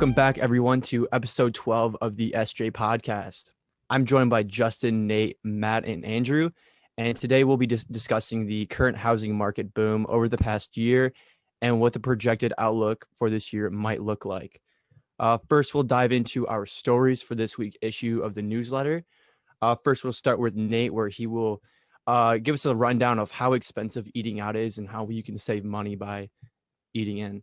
Welcome back, everyone, to episode 12 of the SJ podcast. I'm joined by Justin, Nate, Matt, and Andrew, and today we'll be discussing the current housing market boom over the past year and what the projected outlook for this year might look like. First, we'll dive into our stories for this week's issue of the newsletter. First, we'll start with Nate, where he will give us a rundown of how expensive eating out is and how you can save money by eating in.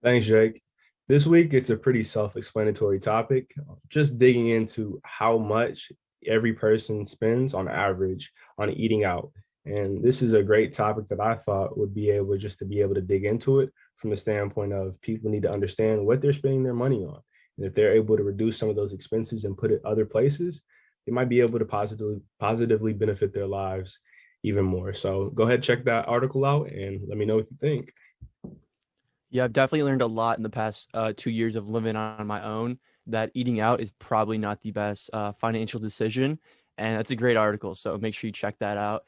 Thanks, Jake. This week, it's a pretty self-explanatory topic, just digging into how much every person spends on average on eating out. And this is a great topic that I thought would be able to be able to dig into it from the standpoint of people need to understand what they're spending their money on. And if they're able to reduce some of those expenses and put it other places, they might be able to positively benefit their lives even more. So go ahead, check that article out and let me know what you think. Yeah, I've definitely learned a lot in the past 2 years of living on my own that eating out is probably not the best financial decision. And that's a great article. So make sure you check that out.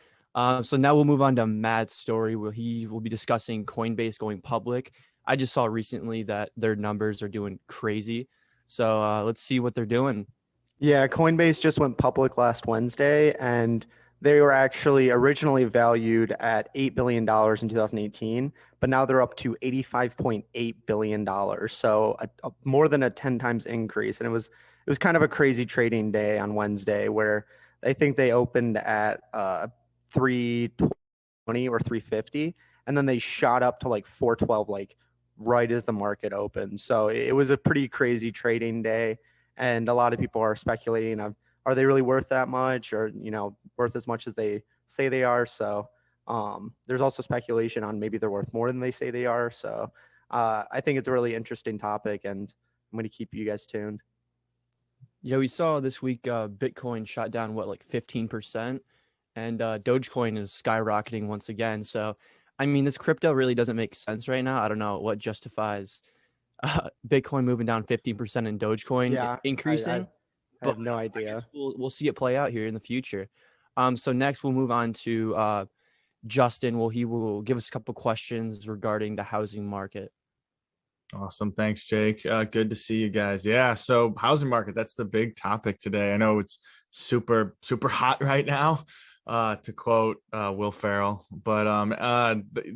So now we'll move on to Matt's story where he will be discussing Coinbase going public. I just saw recently that their numbers are doing crazy. So let's see what they're doing. Yeah, Coinbase just went public last Wednesday, and they were actually originally valued at $8 billion in 2018, but now they're up to $85.8 billion. So more than a 10 times increase. And it was kind of a crazy trading day on Wednesday where I think they opened at 320 or 350, and then they shot up to like 412, like right as the market opened. So it was a pretty crazy trading day. And a lot of people are speculating of, are they really worth that much, or, worth as much as they say they are? So there's also speculation on maybe they're worth more than they say they are. So I think it's a really interesting topic, and I'm going to keep you guys tuned. Yeah, we saw this week Bitcoin shot down, like 15%, and Dogecoin is skyrocketing once again. So, I mean, this crypto really doesn't make sense right now. I don't know what justifies Bitcoin moving down 15% and Dogecoin increasing. I have no idea. We'll see it play out here in the future. So next we'll move on to Justin. He will give us a couple questions regarding the housing market. Awesome. Thanks, Jake. Good to see you guys. Yeah. So housing market, that's the big topic today. I know it's super, super hot right now, to quote Will Ferrell, but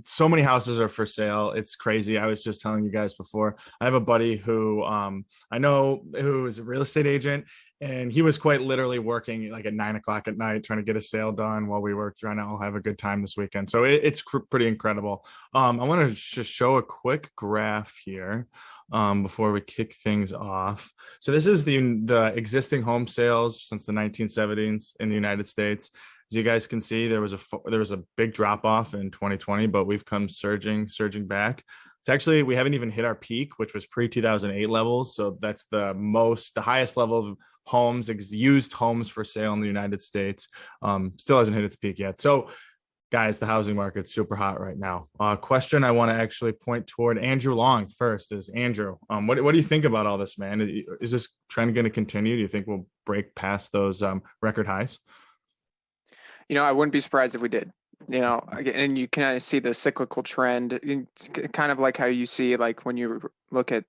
so many houses are for sale. It's crazy. I was just telling you guys before, I have a buddy who I know who is a real estate agent, and he was quite literally working like at 9 o'clock at night trying to get a sale done while we were trying to all have a good time this weekend. So it's pretty incredible. I want to just show a quick graph here before we kick things off. So this is the existing home sales since the 1970s in the United States. As you guys can see, there was a big drop off in 2020, but we've come surging back. It's actually, we haven't even hit our peak, which was pre-2008 levels. So that's the highest level of homes, used homes for sale in the United States. Still hasn't hit its peak yet. So guys, the housing market's super hot right now. Question I want to actually point toward Andrew Long first is, Andrew, what do you think about all this, man? Is this trend going to continue? Do you think we'll break past those record highs? I wouldn't be surprised if we did. And you kind of see the cyclical trend. It's kind of like how you see, like when you look at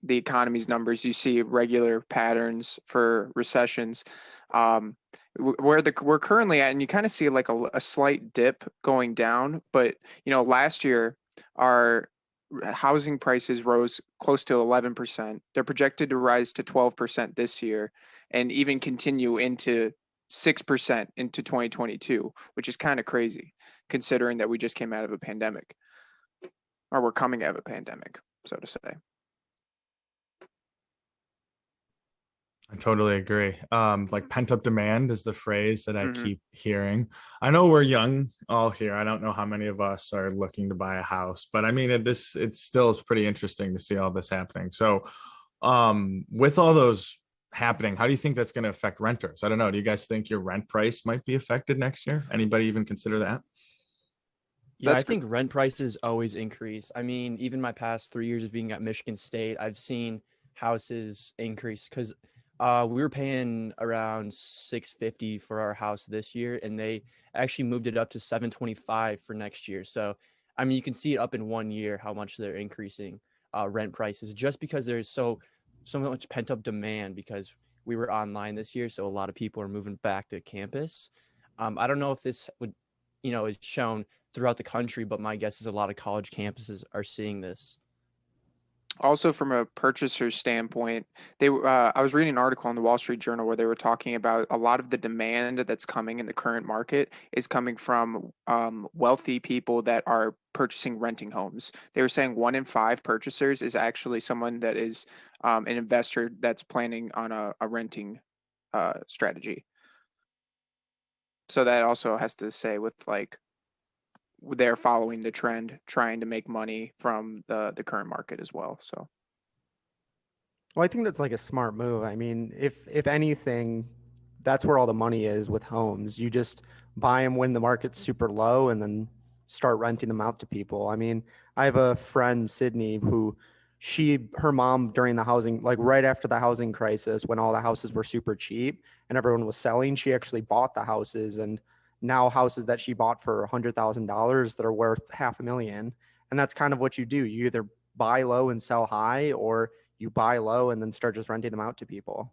the economy's numbers, you see regular patterns for recessions. Where we're currently at, and you kind of see like a slight dip going down. But last year our housing prices rose close to 11%. They're projected to rise to 12% this year, and even continue into 6% into 2022, which is kind of crazy considering that we just came out of a pandemic, or we're coming out of a pandemic, so to say. I totally agree. Like pent up demand is the phrase that I keep hearing. I know we're young all here. I don't know how many of us are looking to buy a house, but I mean, it still is pretty interesting to see all this happening. So with all those happening, how do you think that's going to affect renters? I don't know. Do you guys think your rent price might be affected next year? Anybody even consider that? Yeah, I think rent prices always increase. I mean, even my past 3 years of being at Michigan State, I've seen houses increase because we were paying around $650 for our house this year, and they actually moved it up to $725 for next year. So, I mean, you can see it up in 1 year how much they're increasing. rent prices, just because there's so much pent up demand because we were online this year. So a lot of people are moving back to campus. I don't know if this would, is shown throughout the country, but my guess is a lot of college campuses are seeing this. Also, from a purchaser standpoint, I was reading an article in the Wall Street Journal where they were talking about a lot of the demand that's coming in the current market is coming from wealthy people that are purchasing renting homes. They were saying 1 in 5 purchasers is actually someone that is an investor that's planning on a renting strategy. So that also has to say with like they're following the trend, trying to make money from the current market as well. So, Well, I think that's like a smart move. I mean, if anything, that's where all the money is with homes. You just buy them when the market's super low and then start renting them out to people. I mean, I have a friend, Sydney, who her mom during the housing, like right after the housing crisis, when all the houses were super cheap and everyone was selling, she actually bought the houses, and now houses that she bought for $100,000 that are worth $500,000. And that's kind of what you do. You either buy low and sell high, or you buy low and then start just renting them out to people.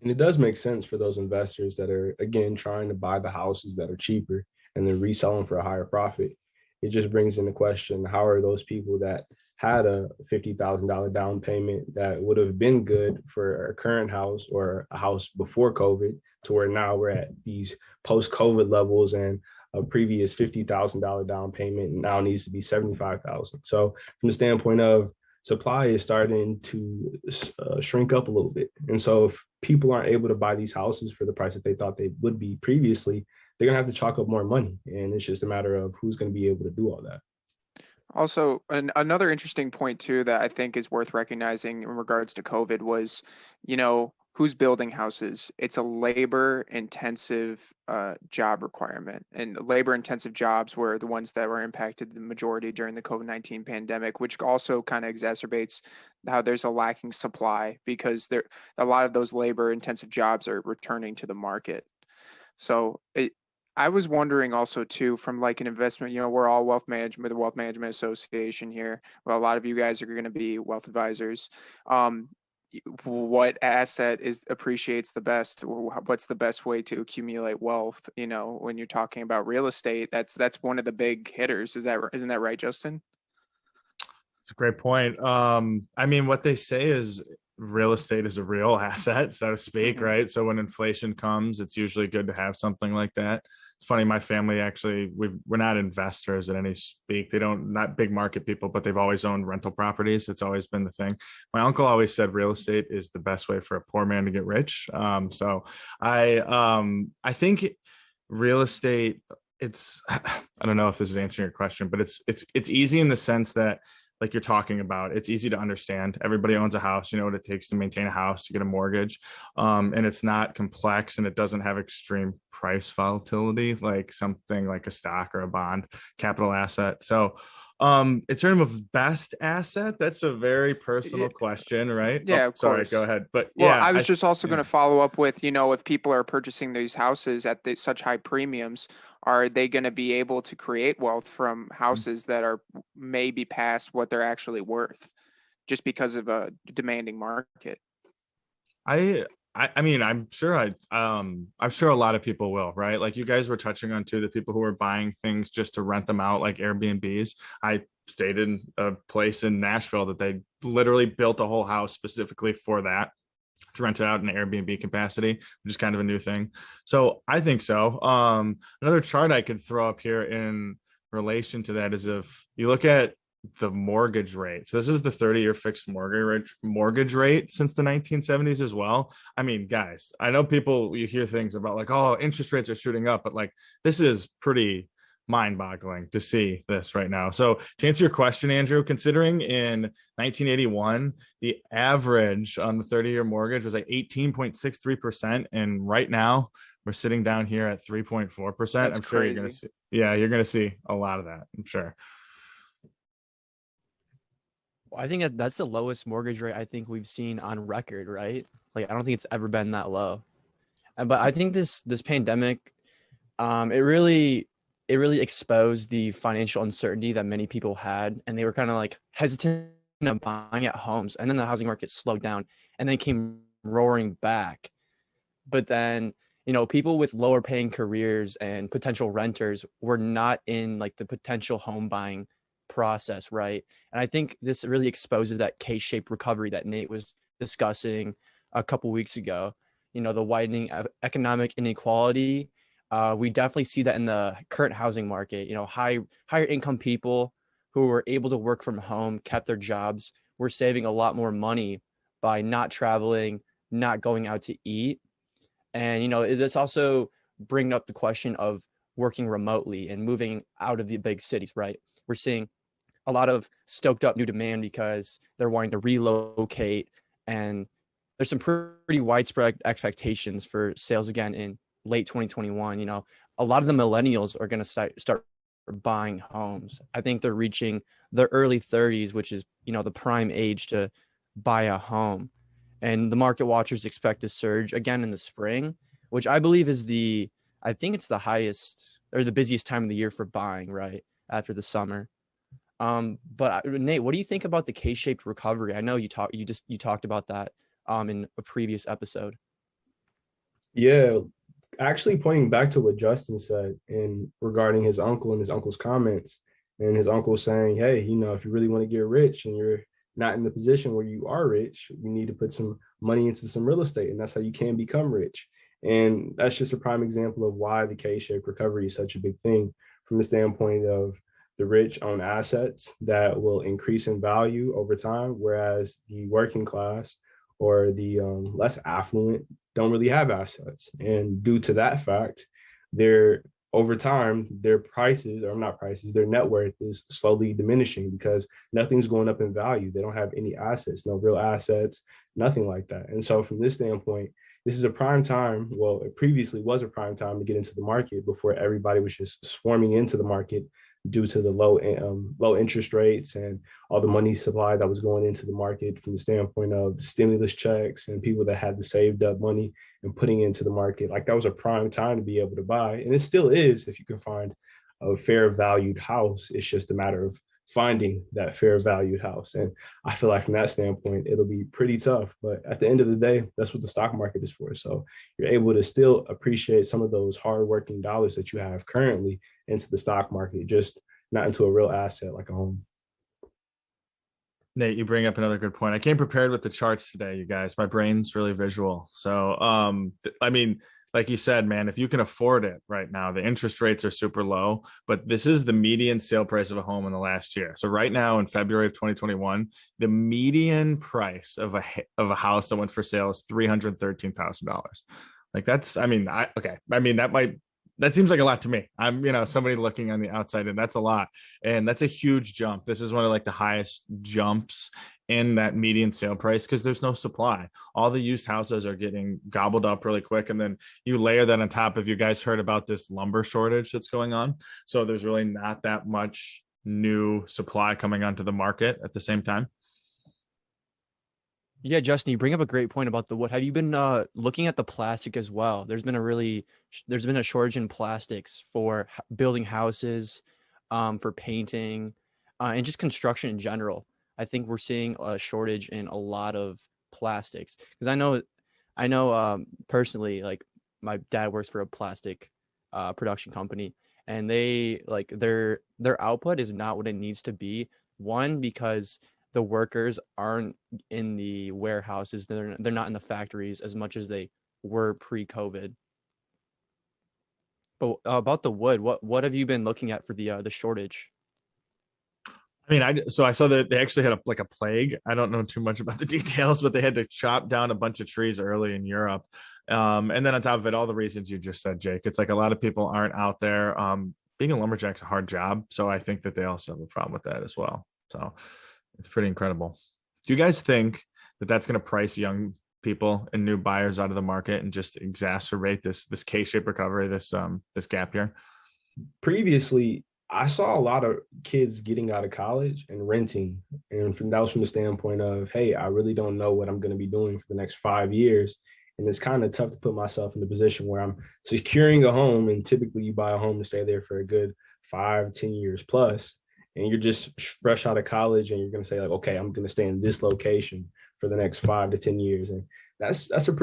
And it does make sense for those investors that are, again, trying to buy the houses that are cheaper and then resell them for a higher profit. It just brings into question, how are those people that had a $50,000 down payment that would have been good for a current house or a house before COVID, to where now we're at these post-COVID levels, and a previous $50,000 down payment now needs to be $75,000. So from the standpoint of supply is starting to shrink up a little bit. And so if people aren't able to buy these houses for the price that they thought they would be previously, they're going to have to chalk up more money. And it's just a matter of who's going to be able to do all that. also, another interesting point too that I think is worth recognizing in regards to COVID was, who's building houses? It's a labor intensive job requirement, and labor intensive jobs were the ones that were impacted the majority during the COVID-19 pandemic, which also kind of exacerbates how there's a lacking supply because a lot of those labor intensive jobs are returning to the market. So I was wondering also too, from like an investment, we're all the Wealth Management Association here. Well, a lot of you guys are going to be wealth advisors. What asset appreciates the best? What's the best way to accumulate wealth? When you're talking about real estate, that's one of the big hitters. Isn't that right, Justin? It's a great point. I mean, what they say is real estate is a real asset, so to speak, Mhm. right? So when inflation comes, it's usually good to have something like that. It's funny, my family actually, we're not investors at any speak. They don't, not big market people, but they've always owned rental properties. It's always been the thing. My uncle always said real estate is the best way for a poor man to get rich. So I think real estate, it's, I don't know if this is answering your question, but it's easy in the sense that, like you're talking about, it's easy to understand. Everybody owns a house. You know what it takes to maintain a house, to get a mortgage. And it's not complex, and it doesn't have extreme price volatility like something like a stock or a bond capital asset. So in terms of best asset, that's a very personal question, right? Yeah, Oh, of sorry, course. go ahead. But Well, yeah, I was just also going yeah. to follow up with, if people are purchasing these houses at such high premiums, are they going to be able to create wealth from houses that are maybe past what they're actually worth just because of a demanding market? I mean, I'm sure a lot of people will, right? Like you guys were touching on too, the people who are buying things just to rent them out, like Airbnbs. I stayed in a place in Nashville that they literally built a whole house specifically for that, to rent it out in Airbnb capacity, which is kind of a new thing. So I think so. Another chart I could throw up here in relation to that is if you look at the mortgage rate. So this is the 30-year fixed mortgage rate since the 1970s as well. I mean, guys, I know you hear things about like, oh, interest rates are shooting up, but like this is pretty mind-boggling to see this right now. So to answer your question, Andrew, considering in 1981 the average on the 30-year mortgage was like 18.63%, and right now we're sitting down here at 3.4%. I'm sure you're going to see, you're going to see a lot of that, I'm sure. Well, I think that's the lowest mortgage rate I think we've seen on record, right? Like I don't think it's ever been that low. But I think this pandemic, it really exposed the financial uncertainty that many people had, and they were kind of like hesitant of buying at homes, and then the housing market slowed down and then came roaring back. But then, people with lower paying careers and potential renters were not in like the potential home buying process, right? And I think this really exposes that K-shaped recovery that Nate was discussing a couple weeks ago. The widening of economic inequality. We definitely see that in the current housing market. Higher income people who were able to work from home, kept their jobs, were saving a lot more money by not traveling, not going out to eat. And, this also bring up the question of working remotely and moving out of the big cities, right? We're seeing a lot of stoked up new demand because they're wanting to relocate, and there's some pretty widespread expectations for sales again in late 2021. A lot of the millennials are going to start buying homes. I think they're reaching their early 30s, which is, the prime age to buy a home. And the market watchers expect a surge again in the spring, which I believe is I think it's the highest or the busiest time of the year for buying, right? After the summer. But Nate, what do you think about the K-shaped recovery? I know you talked about that in a previous episode. Yeah, actually pointing back to what Justin said in regarding his uncle and his uncle's comments, and his uncle saying, hey, if you really want to get rich and you're not in the position where you are rich, you need to put some money into some real estate, and that's how you can become rich. And that's just a prime example of why the K-shaped recovery is such a big thing from the standpoint of the rich own assets that will increase in value over time, whereas the working class or the less affluent don't really have assets. And due to that fact, over time, their prices, or not prices, their net worth is slowly diminishing because nothing's going up in value. They don't have any assets, no real assets, nothing like that. And so from this standpoint, this is a prime time. Well, it previously was a prime time to get into the market before everybody was just swarming into the market due to the low interest rates and all the money supply that was going into the market from the standpoint of stimulus checks and people that had the saved up money and putting into the market. Like that was a prime time to be able to buy. And it still is if you can find a fair valued house. It's just a matter of finding that fair valued house. And I feel like from that standpoint, it'll be pretty tough. But at the end of the day, that's what the stock market is for. So you're able to still appreciate some of those hardworking dollars that you have currently into the stock market, just not into a real asset like a home. Nate, you bring up another good point. I came prepared with the charts today, you guys. My brain's really visual. So, I mean, like you said, man, if you can afford it right now, the interest rates are super low, but this is the median sale price of a home in the last year. So right now in February of 2021, the median price of a house that went for sale is $313,000. Like that's, I mean, that seems like a lot to me. I'm, somebody looking on the outside, and that's a lot. And that's a huge jump. This is one of like the highest jumps in that median sale price because there's no supply. All the used houses are getting gobbled up really quick. And then you layer that on top of, you guys heard about this lumber shortage that's going on. So there's really not that much new supply coming onto the market at the same time. Yeah, Justin, you bring up a great point about the wood. Have you been looking at the plastic as well? There's been a shortage in plastics for building houses, for painting, and just construction in general. I think we're seeing a shortage in a lot of plastics because I know personally, like my dad works for a plastic production company, and they like their output is not what it needs to be. One, because the workers aren't in the warehouses. They're not in the factories as much as they were pre-COVID. But about the wood, what have you been looking at for the shortage? I mean, I saw that they actually had a plague. I don't know too much about the details, but they had to chop down a bunch of trees early in Europe. And then on top of it, all the reasons you just said, Jake, it's like a lot of people aren't out there. Being a lumberjack's a hard job. So I think that they also have a problem with that as well. So it's pretty incredible. Do you guys think that that's going to price young people and new buyers out of the market and just exacerbate this K-shaped recovery, this gap here? Previously, I saw a lot of kids getting out of college and renting. And that was from the standpoint of, hey, I really don't know what I'm going to be doing for the next 5 years. And it's kind of tough to put myself in the position where I'm securing a home. And typically you buy a home to stay there for a good 5-10 years plus. and you're just fresh out of college and you're going to say like, okay, I'm going to stay in this location for the next 5 to 10 years. And that's a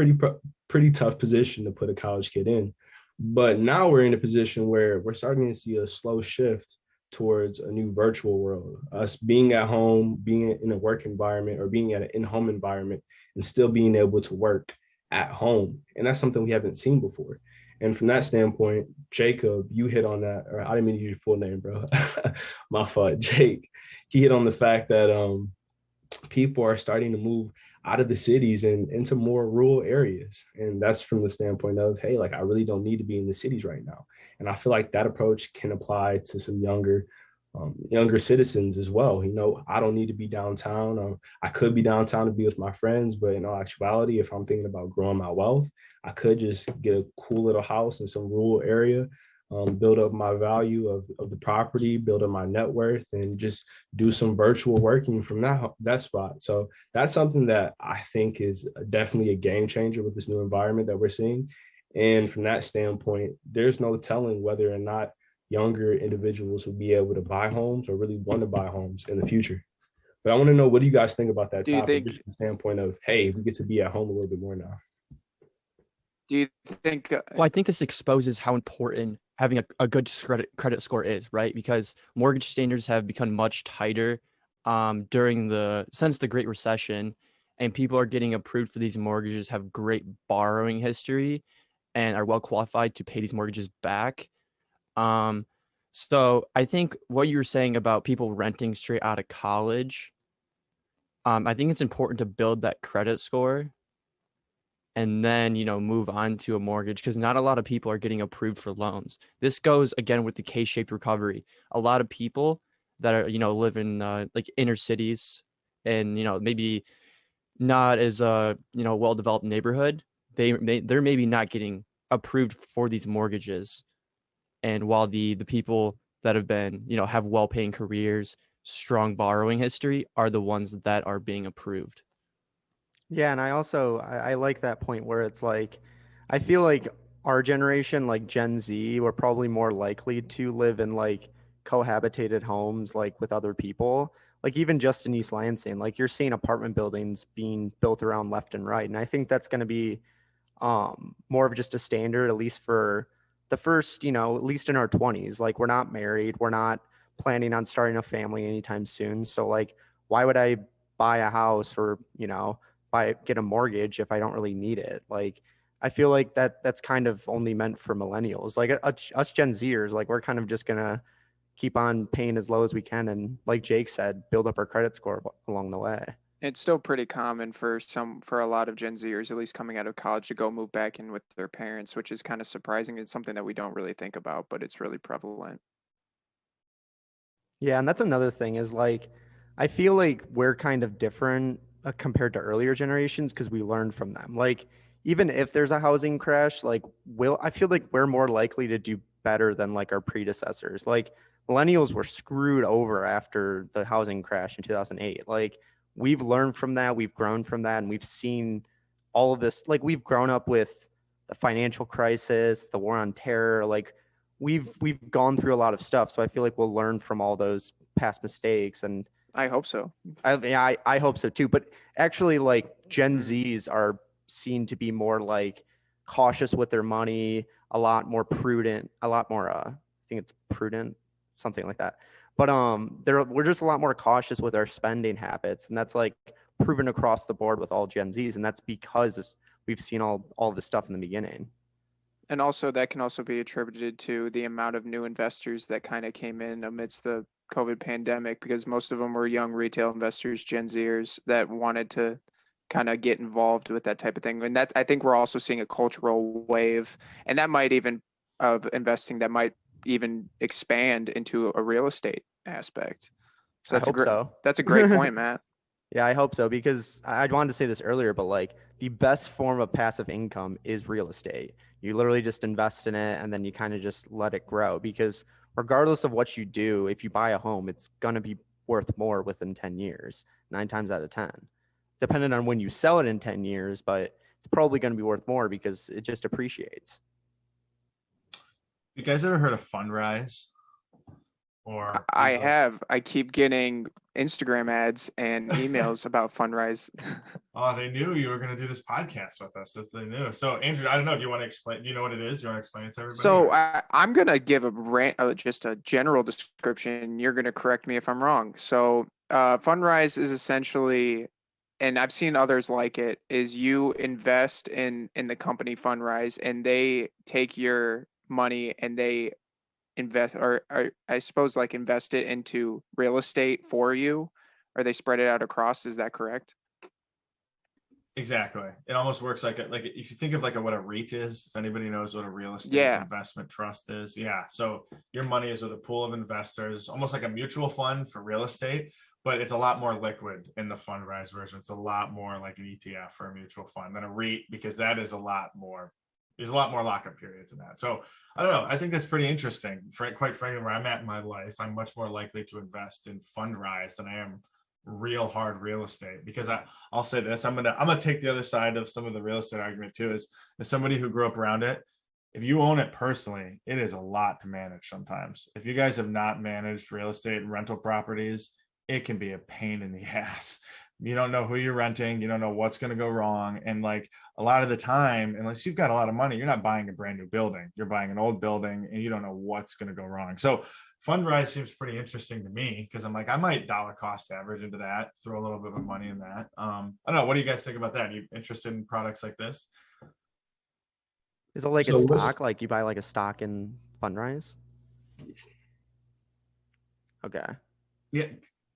pretty tough position to put a college kid in. But now we're in a position where we're starting to see a slow shift towards a new virtual world. Us being at home, being in a work environment, or being at an in-home environment, and still being able to work at home. And that's something we haven't seen before. And from that standpoint, Jacob, you hit on that, or I didn't mean to use your full name, bro. My fault, Jake. He hit on the fact that people are starting to move out of the cities and into more rural areas. And that's from the standpoint of, hey, like I really don't need to be in the cities right now. And I feel like that approach can apply to some younger citizens as well. You know, I don't need to be downtown. I could be downtown to be with my friends, but in all actuality, if I'm thinking about growing my wealth, I could just get a cool little house in some rural area, build up my value of the property, build up my net worth, and just do some virtual working from that spot. So that's something that I think is definitely a game changer with this new environment that we're seeing. And from that standpoint, there's no telling whether or not younger individuals will be able to buy homes or really want to buy homes in the future. But I want to know, what do you guys think about that topic, just from the standpoint of, hey, we get to be at home a little bit more now? Do you think? Well, I think this exposes how important having a good credit score is, right? Because mortgage standards have become much tighter since the Great Recession, and people are getting approved for these mortgages, have great borrowing history, and are well qualified to pay these mortgages back. So I think what you were saying about people renting straight out of college, I think it's important to build that credit score and then, move on to a mortgage, because not a lot of people are getting approved for loans. This goes again with the K-shaped recovery. A lot of people that are, live in like inner cities and, maybe not as well-developed neighborhood, they're maybe not getting approved for these mortgages. And while the people that have been, have well-paying careers, strong borrowing history, are the ones that are being approved. Yeah, and I like that point where it's like, I feel like our generation, like Gen Z, we're probably more likely to live in like cohabitated homes, like with other people. Like even just in East Lansing, like you're seeing apartment buildings being built around left and right. And I think that's going to be more of just a standard, at least for the first, at least in our 20s. Like we're not married, we're not planning on starting a family anytime soon. So like, why would I buy a house or, get a mortgage if I don't really need it? Like, I feel like that's kind of only meant for millennials. Like us Gen Zers, like we're kind of just gonna keep on paying as low as we can, and like Jake said, build up our credit score along the way. It's still pretty common for a lot of Gen Zers, at least coming out of college, to go move back in with their parents, which is kind of surprising. It's something that we don't really think about, but it's really prevalent. Yeah, and that's another thing is like, I feel like we're kind of different compared to earlier generations because we learned from them. Like, even if there's a housing crash, like, I feel like we're more likely to do better than like our predecessors. Like, millennials were screwed over after the housing crash in 2008. Like, we've learned from that, we've grown from that, and we've seen all of this. Like, we've grown up with the financial crisis, the war on terror. Like, we've gone through a lot of stuff, so I feel like we'll learn from all those past mistakes. And I hope so. I hope so too. But actually, like Gen Zs are seen to be more like cautious with their money, a lot more prudent, a lot more I think it's prudent, something like that. But we're just a lot more cautious with our spending habits, and that's like proven across the board with all Gen Zs, and that's because we've seen all this stuff in the beginning. And also that can also be attributed to the amount of new investors that kind of came in amidst the COVID pandemic, because most of them were young retail investors, Gen Zers, that wanted to kind of get involved with that type of thing. And that, I think we're also seeing a cultural wave, and that might even of investing that might even expand into a real estate aspect. So that's a great point, Matt. Yeah, I hope so, because I wanted to say this earlier, but like the best form of passive income is real estate. You literally just invest in it and then you kind of just let it grow, because regardless of what you do, if you buy a home, it's going to be worth more within 10 years, 9 times out of 10, depending on when you sell it in 10 years, but it's probably going to be worth more because it just appreciates. You guys ever heard of Fundrise? or I keep getting Instagram ads and emails about Fundrise. Oh, they knew you were going to do this podcast with us. That's they knew. So, Andrew, I don't know. Do you want to explain? Do you know what it is? Do you want to explain it to everybody? So I'm going to give just a general description. You're going to correct me if I'm wrong. So Fundrise is essentially, and I've seen others like it, is you invest in the company Fundrise, and they take your money and they invest, or I suppose like invest it into real estate for you, or they spread it out across. Is that correct? Exactly. It almost works like if you think of what a REIT is, if anybody knows what a real estate Yeah. investment trust is. Yeah. So your money is with a pool of investors, almost like a mutual fund for real estate, but it's a lot more liquid in the Fundrise version. It's a lot more like an ETF or a mutual fund than a REIT, because that is there's a lot more lockup periods in that. So I don't know. I think that's pretty interesting. Quite frankly, where I'm at in my life, I'm much more likely to invest in Fundrise than I am real hard real estate, because I'll say this, I'm gonna take the other side of some of the real estate argument too, is as somebody who grew up around it. If you own it personally, it is a lot to manage sometimes. If you guys have not managed real estate and rental properties, it can be a pain in the ass. You don't know who you're renting, you don't know what's going to go wrong, and a lot of the time, unless you've got a lot of money, you're not buying a brand new building, you're buying an old building, and you don't know what's going to go wrong. So Fundrise seems pretty interesting to me, because I'm like, I might dollar cost average into that, throw a little bit of money in that. I don't know. What do you guys think about that? Are you interested in products like this? Is it like a stock? Like you buy like a stock in Fundrise? Okay.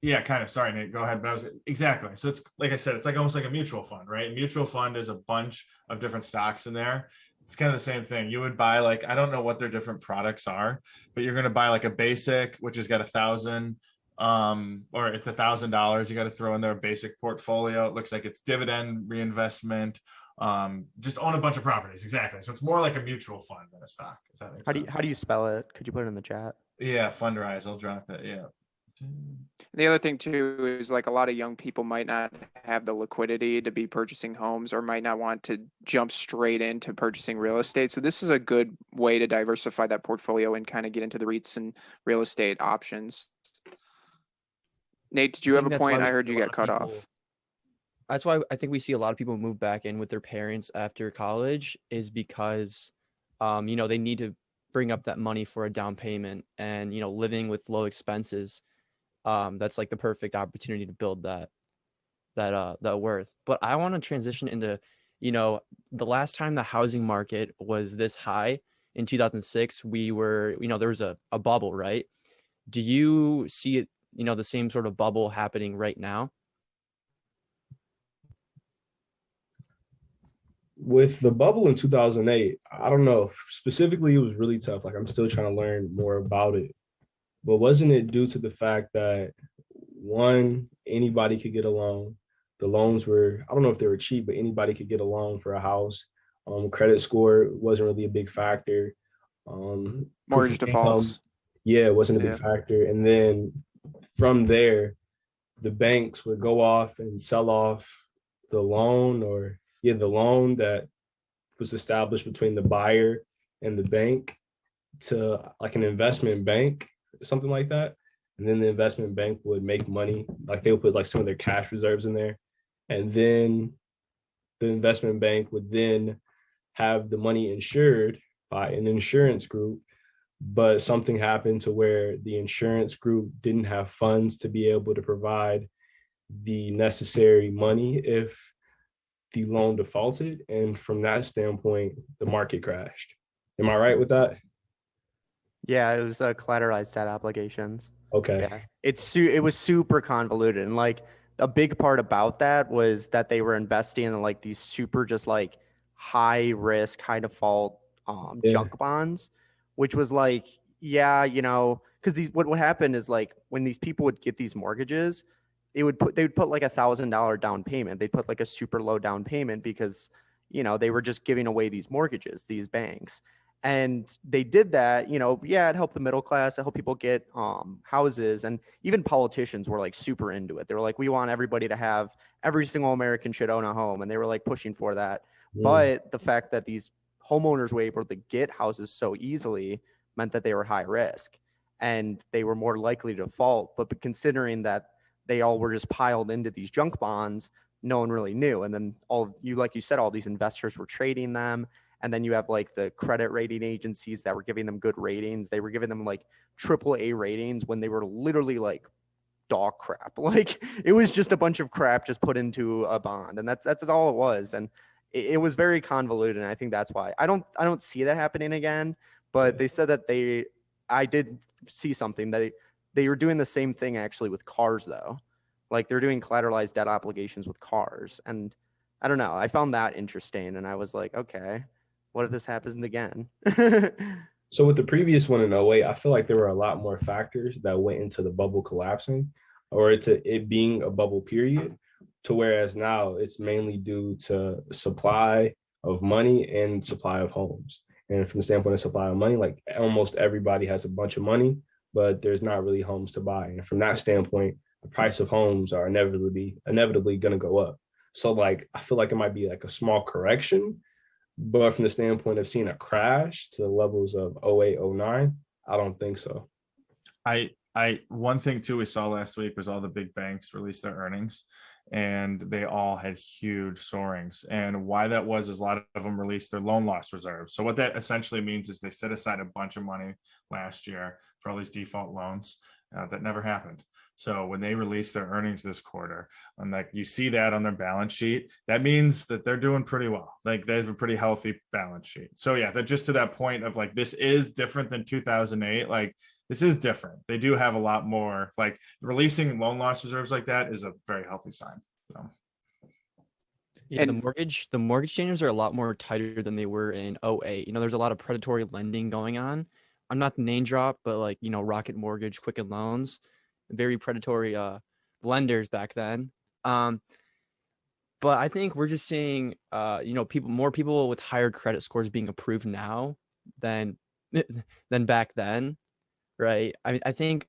Yeah, kind of. Sorry, Nate. Go ahead. But exactly. So it's like I said, it's almost like a mutual fund, right? A mutual fund is a bunch of different stocks in there. It's kind of the same thing. You would buy I don't know what their different products are, but you're going to buy a basic, which has got 1,000, or it's $1,000. You got to throw in their basic portfolio. It looks like it's dividend reinvestment. Just own a bunch of properties. Exactly. So it's more like a mutual fund than a stock. If that makes sense. How do you spell it? Could you put it in the chat? Yeah, Fundrise. I'll drop it. Yeah. The other thing too is a lot of young people might not have the liquidity to be purchasing homes, or might not want to jump straight into purchasing real estate. So this is a good way to diversify that portfolio and kind of get into the REITs and real estate options. Nate, did you have a point? I heard you got cut off. That's why I think we see a lot of people move back in with their parents after college, is because, they need to bring up that money for a down payment, and, living with low expenses. That's the perfect opportunity to build that worth. But I want to transition into, the last time the housing market was this high in 2006, we were, there was a bubble, right? Do you see it, the same sort of bubble happening right now? With the bubble in 2008, I don't know. Specifically, it was really tough. I'm still trying to learn more about it. But wasn't it due to the fact that, one, anybody could get a loan? The loans were, I don't know if they were cheap, but anybody could get a loan for a house. Credit score wasn't really a big factor. Mortgage defaults. Yeah, it wasn't a big factor. And then from there, the banks would go off and sell off the loan, the loan that was established between the buyer and the bank to an investment bank, something like that. And then the investment bank would make money. They would put some of their cash reserves in there. And then the investment bank would then have the money insured by an insurance group. But something happened to where the insurance group didn't have funds to be able to provide the necessary money if the loan defaulted. And from that standpoint, the market crashed. Am I right with that? Yeah, it was collateralized debt obligations. Okay. Yeah, it was super convoluted, and a big part about that was that they were investing in these super just high risk, high default junk bonds, which was because what happened is when these people would get these mortgages, they would put $1,000 down payment. They'd put a super low down payment because they were just giving away these mortgages, these banks. And they did that, it helped the middle class. It helped people get houses. And even politicians were super into it. They were we want everybody to have, every single American should own a home. And they were pushing for that. But the fact that these homeowners were able to get houses so easily meant that they were high risk. and they were more likely to default. But considering that they all were just piled into these junk bonds, no one really knew. And then like you said, all these investors were trading them. And then you have like the credit rating agencies that were giving them good ratings. They were giving them like AAA ratings when they were literally like dog crap. Like it was just a bunch of crap just put into a bond, and that's all it was. And it was very convoluted. And I think that's why I don't see that happening again. But they said that I did see something that they were doing the same thing actually with cars though. Like they're doing collateralized debt obligations with cars. And I don't know. I found that interesting. And I was like, okay, what if this happens again? So with the previous one in '08, I feel like there were a lot more factors that went into the bubble collapsing or it being a bubble period, to whereas now it's mainly due to supply of money and supply of homes. And from the standpoint of supply of money, like almost everybody has a bunch of money, but there's not really homes to buy. And from that standpoint, the price of homes are inevitably going to go up. So like I feel like it might be like a small correction, but from the standpoint of seeing a crash to the levels of '08, '09, I don't think so. One thing too we saw last week was all the big banks released their earnings, and they all had huge soarings. And why that was is a lot of them released their loan loss reserves. So what that essentially means is they set aside a bunch of money last year for all these default loans that never happened. So when they release their earnings this quarter, and like you see that on their balance sheet, that means that they're doing pretty well. Like they have a pretty healthy balance sheet. So yeah, that just to that point of like, this is different than 2008. Like this is different. They do have a lot more, like releasing loan loss reserves like that is a very healthy sign. So. Yeah, the mortgage standards are a lot more tighter than they were in '08. There's a lot of predatory lending going on. I'm not the name drop, but like, Rocket Mortgage, Quicken Loans, very predatory lenders back then. But I think we're just seeing more people with higher credit scores being approved now than back then, right? I think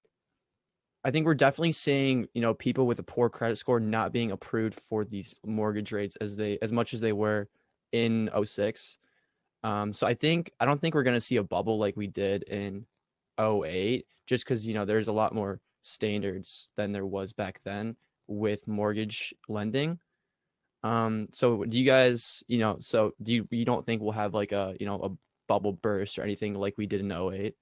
we're definitely seeing people with a poor credit score not being approved for these mortgage rates as much as they were in '06. So I don't think we're going to see a bubble like we did in '08, just because there's a lot more standards than there was back then with mortgage lending. So do you guys, you don't think we'll have like a bubble burst or anything like we did in '08?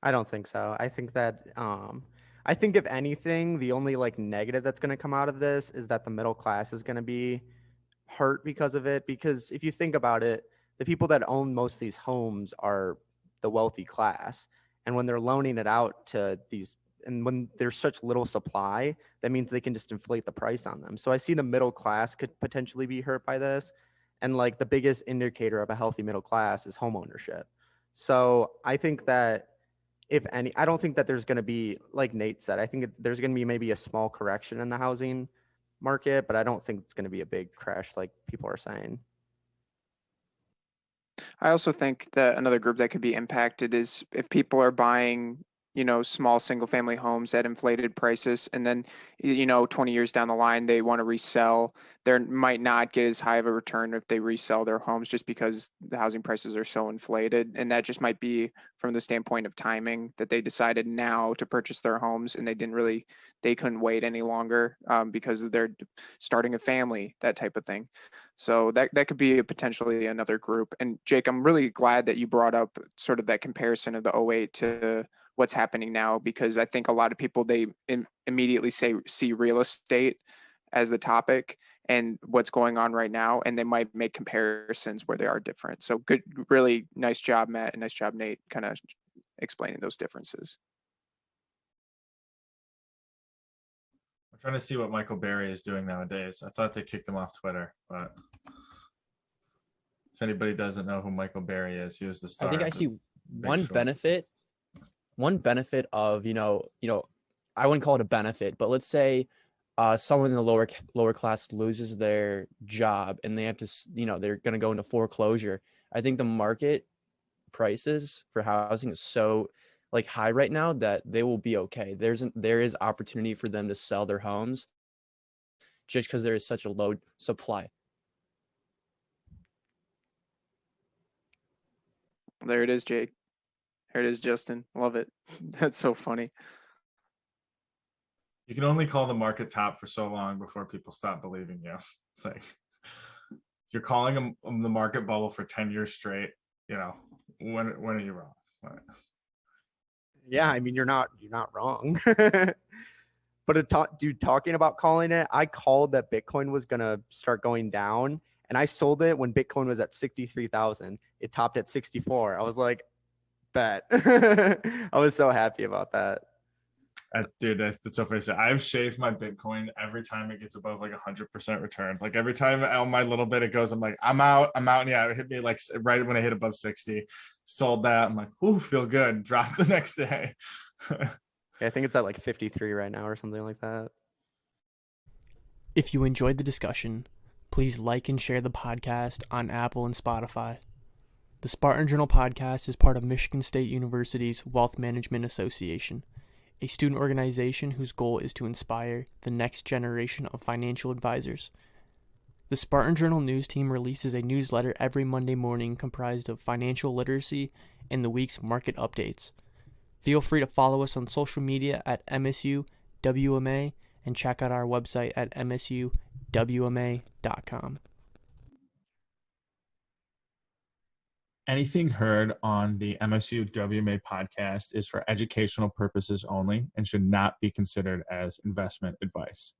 I don't think so. I think that I think if anything, the only like negative that's going to come out of this is that the middle class is going to be hurt because of it. Because if you think about it, the people that own most of these homes are the wealthy class. And when they're loaning it out to these, and when there's such little supply, that means they can just inflate the price on them. So I see the middle class could potentially be hurt by this. And like the biggest indicator of a healthy middle class is home ownership. So I think that if any, I don't think that there's going to be, like Nate said, I think there's going to be maybe a small correction in the housing market, but I don't think it's going to be a big crash like people are saying. I also think that another group that could be impacted is if people are buying, small single family homes at inflated prices, and then, 20 years down the line, they want to resell. They might not get as high of a return if they resell their homes just because the housing prices are so inflated. And that just might be from the standpoint of timing that they decided now to purchase their homes, and they couldn't wait any longer because they're starting a family, that type of thing. So that could be potentially another group. And Jake, I'm really glad that you brought up sort of that comparison of the '08 to what's happening now, because I think a lot of people, they immediately see real estate as the topic and what's going on right now, and they might make comparisons where they are different. So good, really nice job, Matt, and nice job, Nate, kind of explaining those differences. I'm trying to see what Michael Berry is doing nowadays. I thought they kicked him off Twitter, but if anybody doesn't know who Michael Berry is, he was the star. I think I see one benefit of, I wouldn't call it a benefit, but let's say someone in the lower class loses their job and they have to, they're going to go into foreclosure. I think the market prices for housing is so like high right now that they will be okay. There is opportunity for them to sell their homes just because there is such a low supply. There it is, Jake. Here it is, Justin. Love it. That's so funny. You can only call the market top for so long before people stop believing you. It's like if you're calling the market bubble for 10 years straight, when are you wrong? Yeah, I mean, you're not wrong. But talking about calling it, I called that Bitcoin was gonna start going down, and I sold it when Bitcoin was at 63,000. It topped at 64. I was like, bet. I was so happy about that. Dude, that's so funny. I've shaved my Bitcoin every time it gets above like 100% return. Like every time on my little bit it goes, I'm like, I'm out. And yeah, it hit me like right when I hit above 60. Sold that. I'm like, ooh, feel good. Drop the next day. I think it's at like 53 right now or something like that. If you enjoyed the discussion, please like and share the podcast on Apple and Spotify. The Spartan Journal podcast is part of Michigan State University's Wealth Management Association, a student organization whose goal is to inspire the next generation of financial advisors. The Spartan Journal news team releases a newsletter every Monday morning comprised of financial literacy and the week's market updates. Feel free to follow us on social media at msuwma and check out our website at msuwma.com. Anything heard on the MSU WMA podcast is for educational purposes only and should not be considered as investment advice.